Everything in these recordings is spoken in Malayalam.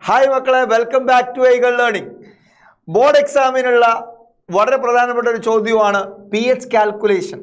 ഹായ് മക്കളെ, വെൽക്കം ബാക്ക് ടു ഐഗൾ ലേണിംഗ്. ബോർഡ് എക്സാമിനുള്ള വളരെ പ്രധാനപ്പെട്ട ഒരു ചോദ്യമാണ് പി എച്ച് കാൽക്കുലേഷൻ.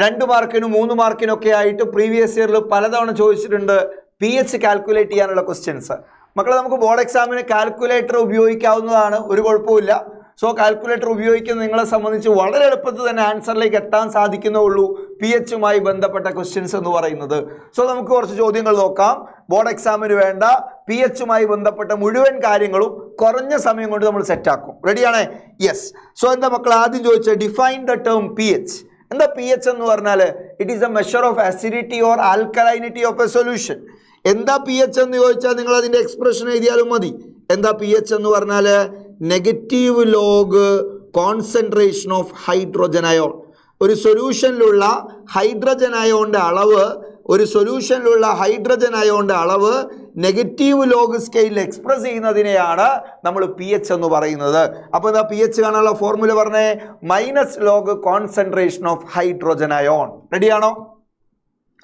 2 മാർക്കിനും 3 മാർക്കിനൊക്കെ ആയിട്ട് പ്രീവിയസ് ഇയറിൽ പലതവണ ചോദിച്ചിട്ടുണ്ട് പി എച്ച് കാൽക്കുലേറ്റ് ചെയ്യാനുള്ള ക്വസ്റ്റ്യൻസ്. മക്കളെ, നമുക്ക് ബോർഡ് എക്സാമിന് കാൽക്കുലേറ്റർ ഉപയോഗിക്കാവുന്നതാണ്, ഒരു കുഴപ്പമില്ല. സോ കാൽക്കുലേറ്റർ ഉപയോഗിക്കുന്ന നിങ്ങളെ സംബന്ധിച്ച് വളരെ എളുപ്പത്തിൽ തന്നെ ആൻസറിലേക്ക് എത്താൻ സാധിക്കുന്നേ പി എച്ചുമായി ബന്ധപ്പെട്ട ക്വസ്റ്റ്യൻസ് എന്ന് പറയുന്നത്. സോ നമുക്ക് കുറച്ച് ചോദ്യങ്ങൾ നോക്കാം. ബോർഡ് എക്സാമിന് വേണ്ട പി എച്ചുമായി ബന്ധപ്പെട്ട മുഴുവൻ കാര്യങ്ങളും കുറഞ്ഞ സമയം കൊണ്ട് നമ്മൾ സെറ്റാക്കും. റെഡിയാണേ? യെസ്. സോ എന്താ മക്കൾ ആദ്യം ചോദിച്ചത്? Define the term P H. എന്താ പി എച്ച് എന്ന് പറഞ്ഞാൽ? It is A measure of acidity or alkalinity of A solution. എന്താ പി എച്ച് എന്ന് ചോദിച്ചാൽ നിങ്ങൾ അതിൻ്റെ എക്സ്പ്രഷൻ എഴുതിയാലും മതി. എന്താ പി എച്ച് എന്ന് പറഞ്ഞാൽ? Negative log concentration of hydrogen ion. ഒരു സൊല്യൂഷനിലുള്ള ഹൈഡ്രോജൻ അയോണിൻ്റെ അളവ് നെഗറ്റീവ് ലോഗ് സ്കെയിലിൽ എക്സ്പ്രസ് ചെയ്യുന്നതിനെയാണ് നമ്മൾ പി എച്ച് എന്ന് പറയുന്നത്. അപ്പോൾ എന്താ പി എച്ച് കാണാനുള്ള ഫോർമുല പറഞ്ഞേ? Minus log concentration of hydrogen ion. റെഡിയാണോ?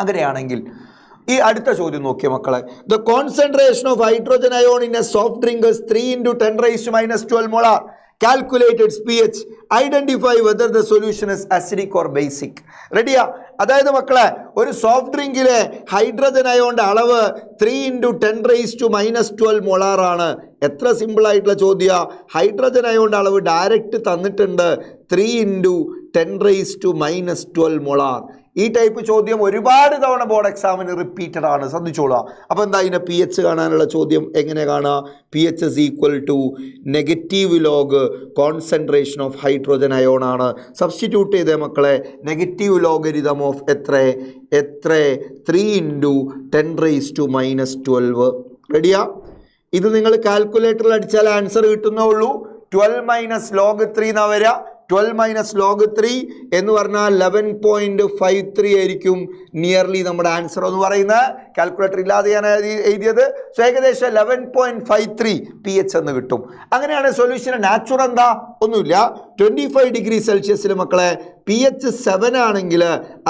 അങ്ങനെയാണെങ്കിൽ ഈ അടുത്ത ചോദ്യം നോക്കിയ മക്കളെ. The concentration of hydrogen ion in A soft drink is 3 × 10⁻12 molar. Calculate its pH. Identify whether the solution is acidic or basic. റെഡിയാ? അതായത് മക്കളെ, ഒരു സോഫ്റ്റ് ഡ്രിങ്കിലെ ഹൈഡ്രോജൻ അയോണിന്റെ അളവ് 3 × 10⁻12 molar ആണ്. എത്ര സിമ്പിൾ ആയിട്ടുള്ള ചോദ്യ. ഹൈഡ്രോജൻ അയോണിന്റെ അളവ് ഡയറക്റ്റ് തന്നിട്ടുണ്ട് 3 × 10⁻12 molar. ഈ ടൈപ്പ് ചോദ്യം ഒരുപാട് തവണ ബോർഡ് എക്സാമിന് റിപ്പീറ്റഡ് ആണ്, ശ്രദ്ധിച്ചോളാം. അപ്പോൾ എന്താ ഇതിനെ പി എച്ച് കാണാനുള്ള ചോദ്യം എങ്ങനെ കാണുക? P H is equal to negative log concentration of hydrogen ion ആണ്. സബ്സ്റ്റിറ്റ്യൂട്ട് ചെയ്തേ മക്കളെ. നെഗറ്റീവ് ലോഗരിതം ഓഫ് എത്ര 3 × 10⁻12. റെഡിയാ? ഇത് നിങ്ങൾ കാൽക്കുലേറ്ററിൽ അടിച്ചാൽ ആൻസർ കിട്ടുന്നേ ഉള്ളൂ. 12 - log 3 എന്നാ വരിക. 12 - log 3 എന്ന് പറഞ്ഞാൽ 11.53 ആയിരിക്കും നിയർലി നമ്മുടെ ആൻസർ എന്ന് പറയുന്നത്. കാൽക്കുലേറ്റർ ഇല്ലാതെ ഞാൻ എഴുതിയത്. സോ ഏകദേശം 11.53 പി എച്ച് എന്ന് കിട്ടും. അങ്ങനെയാണ് സൊല്യൂഷൻ. നാച്ചുറൽ എന്താ? ഒന്നുമില്ല. 25 ഡിഗ്രി സെൽഷ്യസിൽ മക്കളെ പി എച്ച് 7 ആണെങ്കിൽ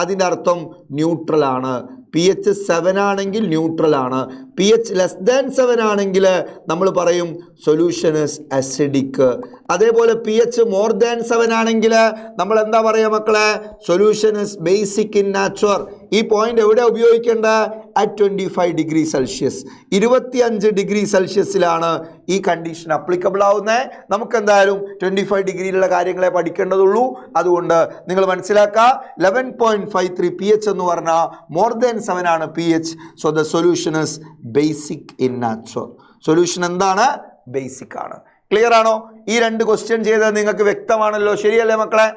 അതിൻ്റെ അർത്ഥം ന്യൂട്രൽ ആണ്. പി എച്ച് 7 ആണെങ്കിൽ ന്യൂട്രൽ ആണ്. പി എച്ച് <7 ആണെങ്കിൽ നമ്മൾ പറയും സൊല്യൂഷൻ ഇസ് അസിഡിക്. അതേപോലെ പി എച്ച് <7 ആണെങ്കിൽ നമ്മൾ എന്താ പറയുക മക്കളെ? Solution is basic in nature. ഈ പോയിന്റ് എവിടെ ഉപയോഗിക്കേണ്ടത്? At 25 degree Celsius. 25 ഡിഗ്രി സെൽഷ്യസിലാണ് ഈ കണ്ടീഷൻ അപ്ലിക്കബിൾ ആവുന്നത്. നമുക്ക് എന്തായാലും 25 ഡിഗ്രിയിലുള്ള കാര്യങ്ങളെ പഠിക്കേണ്ടതുള്ളൂ. അതുകൊണ്ട് നിങ്ങൾ മനസ്സിലാക്കുക, 11.53 പി എച്ച് എന്ന് പറഞ്ഞാൽ <7 ആണ് P H. So the solution is basic in nature. Solution എന്താണ്? ബേസിക് ആണ്. ക്ലിയർ ആണോ? ഈ 2 ക്വസ്റ്റ്യൻ ചെയ്തത് നിങ്ങൾക്ക് വ്യക്തമാണല്ലോ, ശരിയല്ലേ മക്കളെ?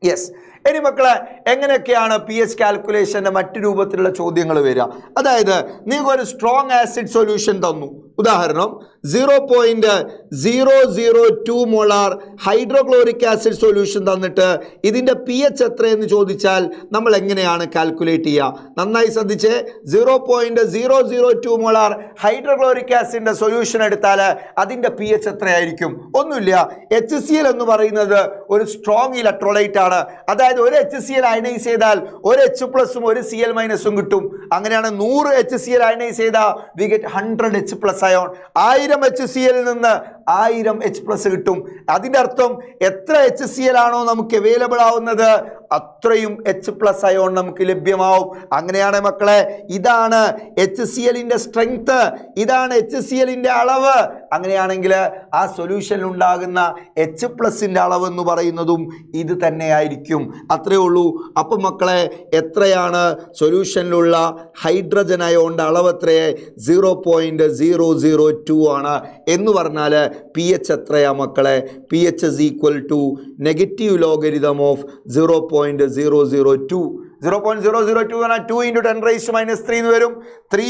യെസ്. ഇനി മക്കളെ, എങ്ങനെയൊക്കെയാണ് പി എച്ച് കാൽക്കുലേഷൻ്റെ മറ്റു രൂപത്തിലുള്ള ചോദ്യങ്ങൾ വരിക? അതായത് നിങ്ങൾക്ക് ഒരു സ്ട്രോങ് ആസിഡ് സൊല്യൂഷൻ തന്നു. ഉദാഹരണം 0.002 molar ഹൈഡ്രോക്ലോറിക് ആസിഡ് സൊല്യൂഷൻ തന്നിട്ട് ഇതിൻ്റെ പി എച്ച് എത്രയെന്ന് ചോദിച്ചാൽ നമ്മൾ എങ്ങനെയാണ് കാൽക്കുലേറ്റ് ചെയ്യുക? നന്നായി ശ്രദ്ധിച്ച്. 0.002 molar ഹൈഡ്രോക്ലോറിക് ആസിഡിൻ്റെ സൊല്യൂഷൻ എടുത്താൽ അതിൻ്റെ പി എച്ച് എത്രയായിരിക്കും? ഒന്നുമില്ല. HCl എന്ന് പറയുന്നത് ഒരു സ്ട്രോങ് ഇലക്ട്രോലൈറ്റ് ആണ്. അതായത് ഒരു HCl അയനൈസ് ചെയ്താൽ ഒരു H+ഉം ഒരു Cl- കിട്ടും. അങ്ങനെയാണ് 100 HCl അയനൈസ് ചെയ്താൽ we get 100 H+ ion. 1000 HCl നിന്ന് 1000 H+ കിട്ടും. അതിൻ്റെ അർത്ഥം എത്ര HCl ആണോ നമുക്ക് അവൈലബിൾ ആവുന്നത് അത്രയും H+ അയോൺ നമുക്ക് ലഭ്യമാവും. അങ്ങനെയാണ് മക്കളെ, ഇതാണ് HClന്റെ സ്ട്രെങ്ത്, ഇതാണ് HClന്റെ അളവ്. അങ്ങനെയാണെങ്കിൽ ആ സൊല്യൂഷനിൽ ഉണ്ടാകുന്ന H+ന്റെ അളവ് എന്ന് പറയുന്നതും ഇത് തന്നെയായിരിക്കും. അത്രേ ഉള്ളൂ. അപ്പം മക്കളെ, എത്രയാണ് സൊല്യൂഷനിലുള്ള ഹൈഡ്രോജൻ അയോണിൻ്റെ അളവ്? എത്രയെ? 0.002 ആണ്. എന്ന് പറഞ്ഞാൽ പി എച്ച് എത്രയാ മക്കളെ? P H is equal to negative logarithm of 0.002. 0.002 എന്നാൽ 2 × 10⁻³ എന്ന് വരും. 3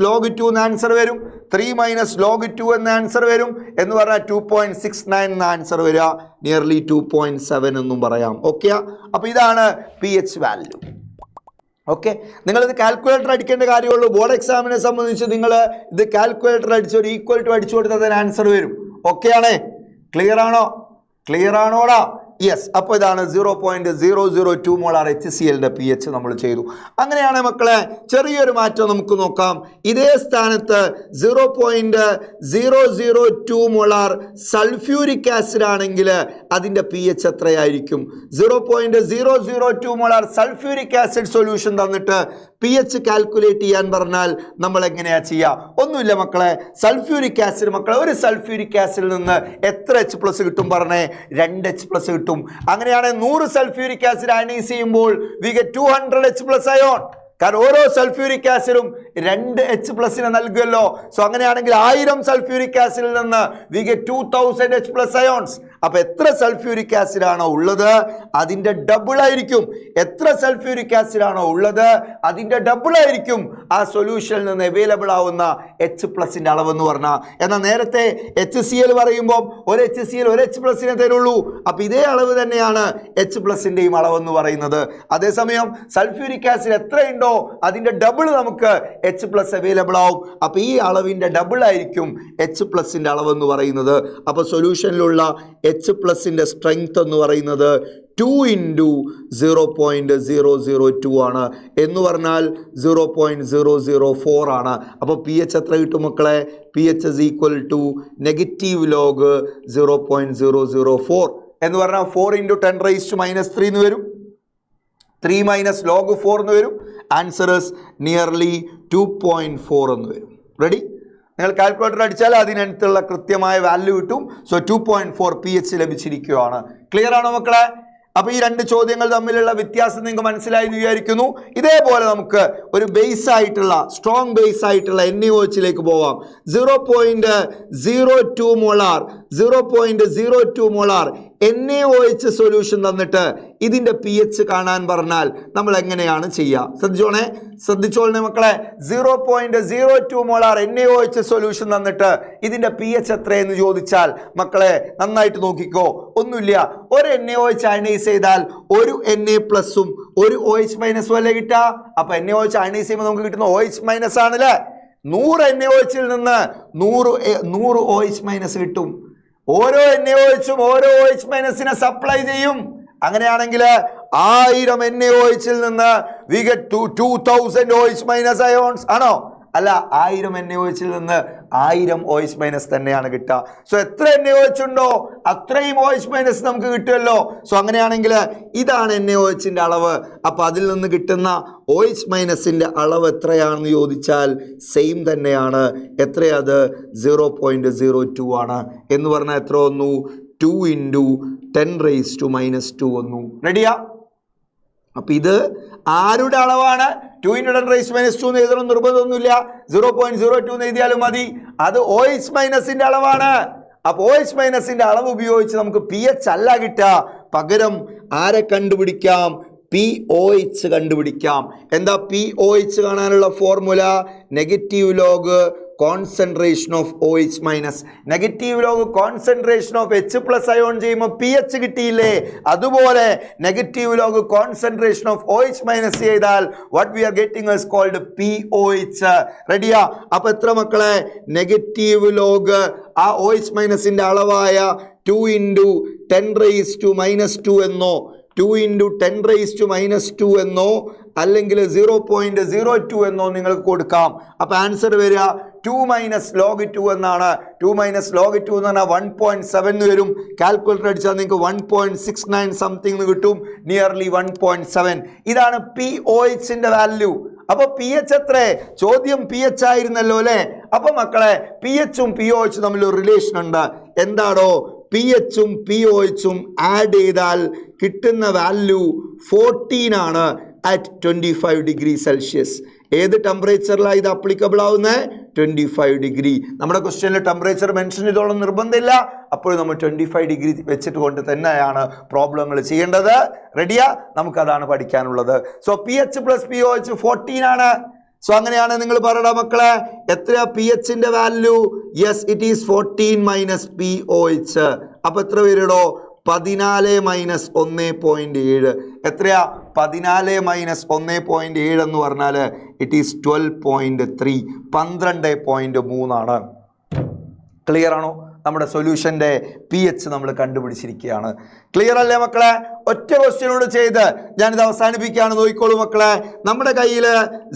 - log 2 എന്ന ആൻസർ വരും. 3 - log 2 എന്ന ആൻസർ വരും. എന്ന് പറഞ്ഞാൽ 2.69 എന്ന ആൻസർ വരിക. നിയർലി 2.7 എന്നും പറയാം. ഓക്കെ? അപ്പോൾ ഇതാണ് പി എച്ച് വാല്യൂ. ഓക്കെ, നിങ്ങളിത് കാൽക്കുലേറ്റർ അടിക്കേണ്ട കാര്യമുള്ളൂ. ബോർഡ് എക്സാമിനെ സംബന്ധിച്ച് നിങ്ങൾ ഇത് കാൽക്കുലേറ്റർ അടിച്ച് ഒരു ഈക്വൽ ടു അടിച്ചു കൊടുത്താൽ അതിന് ആൻസർ വരും. ഓക്കെ ആണേ? ക്ലിയർ ആണോ? ക്ലിയർ ആണോടാ? യെസ്, അപ്പോൾ ഇതാണ് 0.002 മോളാർ HCl പി എച്ച് നമ്മൾ ചെയ്തു. അങ്ങനെയാണ് മക്കളെ ചെറിയൊരു മാറ്റം നമുക്ക് നോക്കാം. ഇതേ സ്ഥാനത്ത് 0.002 മോളാർ സൾഫ്യൂരിക് ആസിഡ് ആണെങ്കിൽ അതിൻ്റെ പി എച്ച് എത്രയായിരിക്കും? 0.002 മോളാർ സൾഫ്യൂരിക് ആസിഡ് സൊല്യൂഷൻ തന്നിട്ട് പി എച്ച് കാൽക്കുലേറ്റ് ചെയ്യാൻ പറഞ്ഞാൽ നമ്മൾ എങ്ങനെയാ ചെയ്യുക? ഒന്നുമില്ല മക്കളെ, സൾഫ്യൂരിക് ആസിഡ് മക്കളെ, ഒരു സൾഫ്യൂരിക് ആസിഡിൽ നിന്ന് എത്ര H+ കിട്ടും പറഞ്ഞേ? 2 H+ കിട്ടും. അങ്ങനെയാണെങ്കിൽ 100 സൾഫ്യൂരിക് ആസിഡ് അയണൈസ് ചെയ്യുമ്പോൾ we get 200 H+ അയോൺ. കാരണം ഓരോ സൾഫ്യൂരിക് ആസിഡും 2 H+ നൽകുമല്ലോ. സോ അങ്ങനെയാണെങ്കിൽ 1000 സൾഫ്യൂരിക് ആസിഡിൽ നിന്ന് we get 2000 H+ അയോൺസ്. അപ്പൊ എത്ര സൾഫ്യൂരിക് ആസിഡ് ആണോ ഉള്ളത് അതിന്റെ ഡബിൾ ആയിരിക്കും. എത്ര സൾഫ്യൂരിക് ആസിഡ് ആണോ ഉള്ളത് അതിന്റെ ഡബിൾ ആയിരിക്കും ആ സൊല്യൂഷനിൽ നിന്ന് അവൈലബിൾ ആവുന്ന H+ അളവ് എന്ന് പറഞ്ഞാൽ. എന്നാൽ നേരത്തെ HCl പറയുമ്പോൾ ഒരു HCl ഒരു H+ തരുള്ളൂ. അപ്പൊ ഇതേ അളവ് തന്നെയാണ് H+ന്റെയും അളവെന്ന് പറയുന്നത്. അതേസമയം സൾഫ്യൂരിക് ആസിഡ് എത്രയുണ്ടോ അതിന്റെ ഡബിൾ നമുക്ക് H+ അവൈലബിൾ ആവും. അപ്പൊ ഈ അളവിന്റെ ഡബിൾ ആയിരിക്കും H+ന്റെ അളവെന്ന് പറയുന്നത്. അപ്പൊ സൊല്യൂഷനിലുള്ള H+ന്റെ സ്ട്രെങ്ത് എന്ന് പറയുന്നത് 2 × 0.002 ആണ്. എന്ന് പറഞ്ഞാൽ 0.004 ആണ്. അപ്പോൾ പി എച്ച് എത്ര കിട്ടും മക്കളെ? P H is equal to -0.004 എന്ന് പറഞ്ഞാൽ 4 × 10⁻³ എന്ന് വരും. 3 - log 4 എന്ന് വരും. ആൻസർ ഇസ് നിയർലി 2.4 എന്ന് വരും. റെഡി? നിങ്ങൾ കാൽക്കുലേറ്റർ അടിച്ചാൽ അതിനടുത്തുള്ള കൃത്യമായ വാല്യൂ കിട്ടും. സോ 2.4 പി എച്ച് ലഭിച്ചിരിക്കുകയാണ്. ക്ലിയർ ആണോ മക്കളെ? അപ്പൊ ഈ രണ്ട് ചോദ്യങ്ങൾ തമ്മിലുള്ള വ്യത്യാസം നിങ്ങൾക്ക് മനസ്സിലായി എന്ന് വിചാരിക്കുന്നു. ഇതേപോലെ നമുക്ക് ഒരു ബേസ് ആയിട്ടുള്ള സ്ട്രോങ് ബേസ് ആയിട്ടുള്ള NaOH പോവാം. 0.02 മോളാർ 0.02 മോളാർ NaOH സൊല്യൂഷൻ തന്നിട്ട് ഇതിന്റെ പി എച്ച് കാണാൻ പറഞ്ഞാൽ നമ്മൾ എങ്ങനെയാണ് ചെയ്യുക? ശ്രദ്ധിച്ചോളണേ മക്കളെ. 0.02 മോളാർ NaOH സൊല്യൂഷൻ തന്നിട്ട് ഇതിന്റെ പി എച്ച് എത്രയെന്ന് ചോദിച്ചാൽ മക്കളെ നന്നായിട്ട് നോക്കിക്കോ. ഒന്നുമില്ല, ഒരു NaOH അയണൈസ് ചെയ്താൽ ഒരു Na+ ഒരു OH- അല്ലേ കിട്ടുക? അപ്പൊ NaOH അയണൈസ് ചെയ്യുമ്പോൾ നമുക്ക് കിട്ടുന്ന OH- ആണല്ലേ. 100 NaOHൽ നിന്ന് 100 OH- കിട്ടും. ഓരോ NaOHും ഓരോ OH- സപ്ലൈ ചെയ്യും. അങ്ങനെയാണെങ്കിൽ 1000 NaOHൽ നിന്ന് we get 2000 OH- അയോൺസ് ആണോ? അല്ല, 1000 NaOHൽ നിന്ന് 1000 OH- തന്നെയാണ് കിട്ടുക. സോ എത്ര NaOH ഉണ്ടോ അത്രയും OH- നമുക്ക് കിട്ടുമല്ലോ. സോ അങ്ങനെയാണെങ്കിൽ ഇതാണ് NaOHന്റെ അളവ്. അപ്പൊ അതിൽ നിന്ന് കിട്ടുന്ന OH- അളവ് എത്രയാണെന്ന് ചോദിച്ചാൽ സെയിം തന്നെയാണ്. എത്രയത്? 0.02 ആണ്. എന്ന് പറഞ്ഞാൽ എത്ര വന്നു? 2 × 10⁻² വന്നു. റെഡിയാ? അപ്പൊ ഇത് ആരുടെ അളവാണ്? 2 × 10⁻² എന്ന് എഴുതണം നിർബന്ധമൊന്നുമില്ല. 0.02 എന്ന് എഴുതിയാലും മതി. അത് OH- അളവാണ്. അപ്പൊ OH- അളവ് ഉപയോഗിച്ച് നമുക്ക് പി എച്ച് അല്ല കിട്ടുക. പകരം ആരെ കണ്ടുപിടിക്കാം? POH കണ്ടുപിടിക്കാം. എന്താ POH കാണാനുള്ള formula? Negative log concentration of OH-. Negative log concentration of H+ ion ചെയ്യുമ്പോൾ പി എച്ച് കിട്ടിയില്ലേ? അതുപോലെ negative log concentration of OH- ചെയ്താൽ what we are getting is called POH. റെഡിയാ? അപ്പൊ എത്ര മക്കളെ? നെഗറ്റീവ് ലോഗ് ആ OH- അളവായ 2 × 10⁻² എന്നോ 2 × 10⁻² എന്നോ അല്ലെങ്കിൽ 0.02 എന്നോ നിങ്ങൾക്ക് കൊടുക്കാം. അപ്പൊ ആൻസർ വരിക 2 - log 2 എന്നാണ്. 2 - log 2 എന്ന് പറഞ്ഞാൽ 1.7 വരും. കാൽക്കുലേറ്റർ അടിച്ചാൽ നിങ്ങൾക്ക് 1.69 സംതിങ് കിട്ടും. നിയർലി 1.7. ഇതാണ് POHന്റെ വാല്യൂ. അപ്പൊ പി എച്ച് എത്ര? ചോദ്യം പി എച്ച് ആയിരുന്നല്ലോ അല്ലെ? അപ്പൊ മക്കളെ പി എച്ചും POH തമ്മിൽ ഒരു റിലേഷൻ ഉണ്ട്. എന്താണോ? പി എച്ചും POHും ആഡ് ചെയ്താൽ കിട്ടുന്ന വാല്യൂ 14 ആണ് at 25 degree Celsius. ഏത് ടെമ്പറേച്ചറിലാണ് ഇത് അപ്ലിക്കബിൾ ആവുന്നത്? 25 ഡിഗ്രി. നമ്മുടെ ക്വസ്റ്റ്യനിൽ ടെമ്പറേച്ചർ മെൻഷൻ ചെയ്തോളം നിർബന്ധമില്ല. അപ്പോൾ നമ്മൾ 25 ഡിഗ്രി വെച്ചിട്ട് കൊണ്ട് തന്നെയാണ് പ്രോബ്ലങ്ങൾ ചെയ്യേണ്ടത്. റെഡിയാ? നമുക്കതാണ് പഠിക്കാനുള്ളത്. സോ PH + POH 14 ആണ്. സോ അങ്ങനെയാണ് നിങ്ങൾ പറയണ മക്കളെ. എത്രയാ പി എച്ചിന്റെ value? Yes, it is 14 - POH. അപ്പൊ എത്ര വരടോ? 14 - 1.7. എത്രയാ? 14 - 1.7 എന്ന് പറഞ്ഞാൽ ഇറ്റ് ഈസ് 12.3. 12.3 ആണ്. ക്ലിയർ ആണോ? നമ്മുടെ സൊല്യൂഷൻ്റെ pH നമ്മൾ കണ്ടുപിടിച്ചിരിക്കുകയാണ്. ക്ലിയർ അല്ലേ മക്കളെ? ഒറ്റ ക്വസ്റ്റ്യനോട് ചെയ്ത് ഞാനിത് അവസാനിപ്പിക്കുകയാണ്. നോക്കിക്കോളൂ മക്കളെ, നമ്മുടെ കയ്യിൽ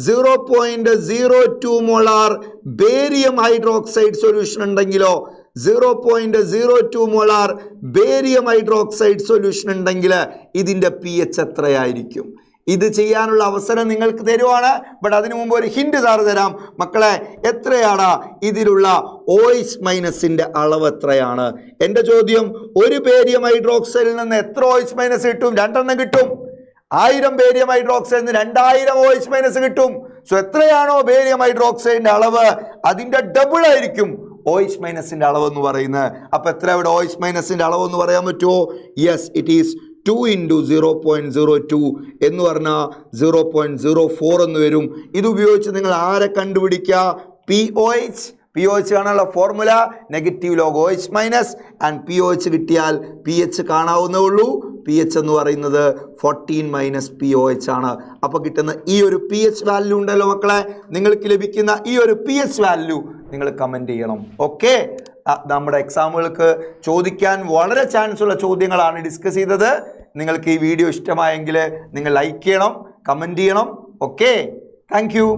0.02 മോളാർ ബേരിയം ഹൈഡ്രോക്സൈഡ് സൊല്യൂഷൻ ഉണ്ടെങ്കിലോ 0.02 മോളാർ ബേരിയം ഹൈഡ്രോക്സൈഡ് സൊല്യൂഷൻ ഉണ്ടെങ്കിൽ ഇതിൻ്റെ pH എത്രയായിരിക്കും? ഇത് ചെയ്യാനുള്ള അവസരം നിങ്ങൾക്ക് തരുവാണ്. ബട്ട് അതിനു മുമ്പ് ഒരു ഹിന്റ് സാറ് തരാം മക്കളെ. എത്രയാണ് ഇതിലുള്ള OH- അളവ് എത്രയാണ്? എൻ്റെ ചോദ്യം, ഒരു ബേരിയം ഹൈഡ്രോക്സൈഡിൽ നിന്ന് എത്ര OH- കിട്ടും? 2 കിട്ടും. 1000 ബേരിയം ഹൈഡ്രോക്സൈഡിൽ നിന്ന് 2000 OH- കിട്ടും. സോ എത്രയാണോ ബേരിയം ഹൈഡ്രോക്സൈഡിന്റെ അളവ് അതിന്റെ ഡബിൾ ആയിരിക്കും OH- അളവ് എന്ന് പറയുന്നത്. അപ്പൊ എത്ര ഇവിടെ OH- അളവ് എന്ന് പറയാൻ പറ്റുമോ? യെസ്, ഇറ്റ് ഈസ് 2 × 0.02 എന്ന് പറഞ്ഞാൽ 0.04 എന്ന് വരും. ഇത് ഉപയോഗിച്ച് നിങ്ങൾ ആരെ കണ്ടുപിടിക്കുക? POH കാണാനുള്ള formula negative log OH- and POH കിട്ടിയാൽ pH കാണാവുന്നേ ഉള്ളൂ. pH എന്ന് പറയുന്നത് 14 - POH ആണ്. അപ്പോൾ കിട്ടുന്ന ഈ ഒരു pH വാല്യൂ ഉണ്ടല്ലോ മക്കളെ, നിങ്ങൾക്ക് ലഭിക്കുന്ന ഈ ഒരു pH വാല്യൂ നിങ്ങൾ കമൻറ്റ് ചെയ്യണം. ഓക്കെ, നമ്മുടെ എക്സാമുകൾക്ക് ചോദിക്കാൻ വളരെ ചാൻസ് ഉള്ള ചോദ്യങ്ങളാണ് ഡിസ്കസ് ചെയ്തത്. നിങ്ങൾക്ക് ഈ വീഡിയോ ഇഷ്ടമായെങ്കിൽ നിങ്ങൾ ലൈക്ക് ചെയ്യണം, കമൻറ്റ് ചെയ്യണം. Okay, thank you.